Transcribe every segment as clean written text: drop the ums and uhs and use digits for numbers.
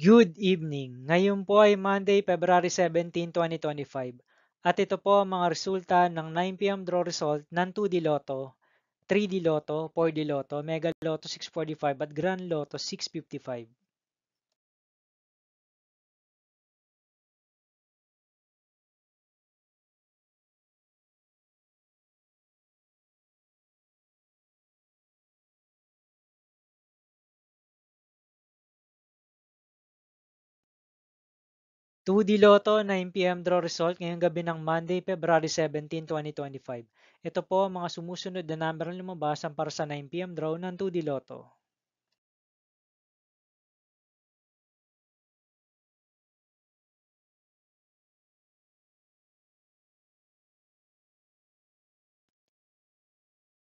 Good evening! Ngayon po ay Monday, February 17, 2025 at ito po ang mga resulta ng 9 p.m. draw result ng 2D Lotto, 3D Lotto, 4D Lotto, Mega Lotto 645 at Grand Lotto 655. 2D Lotto 9 p.m. draw result ngayong gabi ng Monday, February 17, 2025. Ito po ang mga sumusunod na number na lumabasan para sa 9 p.m. draw ng 2D Lotto.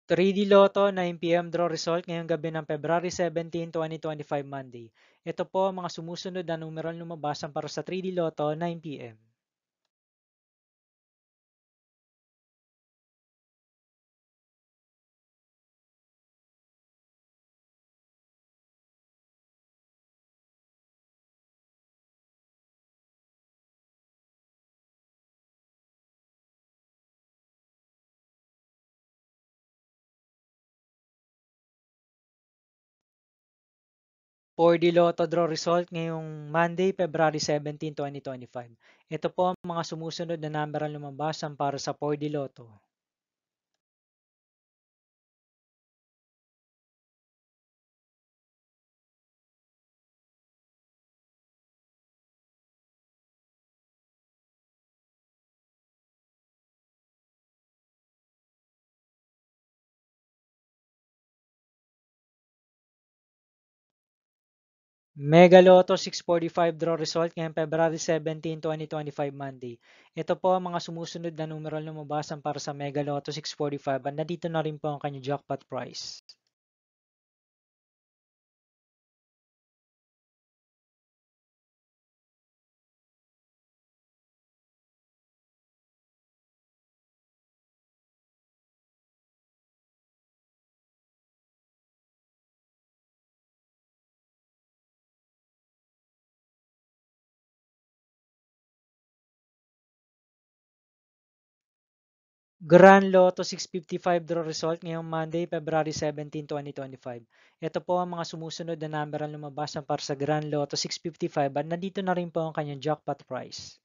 3D Lotto 9 p.m. draw result ngayong gabi ng February 17, 2025 Monday. Ito po ang mga sumusunod na numeral lumabasan para sa 3D Lotto 9 p.m. 4D Lotto draw result ngayong Monday, February 17, 2025. Ito po ang mga sumusunod na numeral lumabasan para sa 4D Lotto. 'Mega Lotto 645 draw result ngayong February 17, 2025 Monday. Ito po ang mga sumusunod na numeral lumabasan para sa Mega Lotto 645 at nandito na rin po ang kanyang jackpot price. 'Grand Lotto 655 draw result ngayong Monday, February 17, 2025. Ito po ang mga sumusunod na number ang lumabasan para sa Grand Lotto 655 at nandito na rin po ang kanyang jackpot price.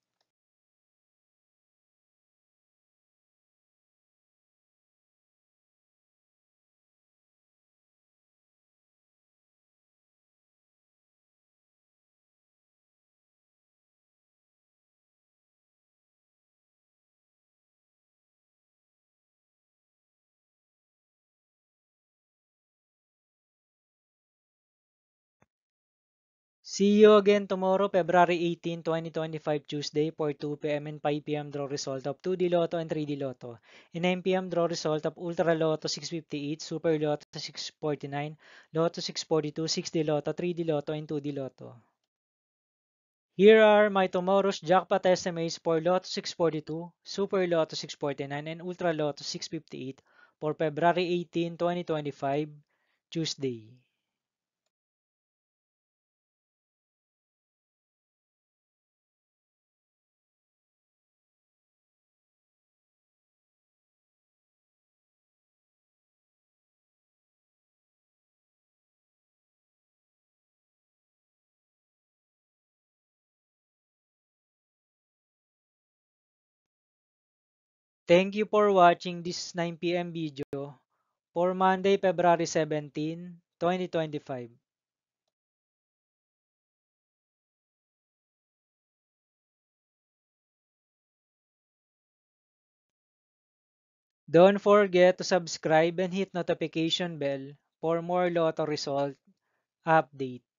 'See you again tomorrow, February 18, 2025 Tuesday for 2 p.m. and 5 p.m. draw result of 2D Lotto and 3D Lotto. In 9 p.m. draw result of Ultra Lotto 658, Super Lotto 649, Lotto 642, 6D Lotto, 3D Lotto, and 2D Lotto. Here are my tomorrow's jackpot estimates for Lotto 642, Super Lotto 649, and Ultra Lotto 658 for February 18, 2025, Tuesday. Thank you for watching this 9 p.m. video for Monday, February 17, 2025. Don't forget to subscribe and hit notification bell for more Lotto result update.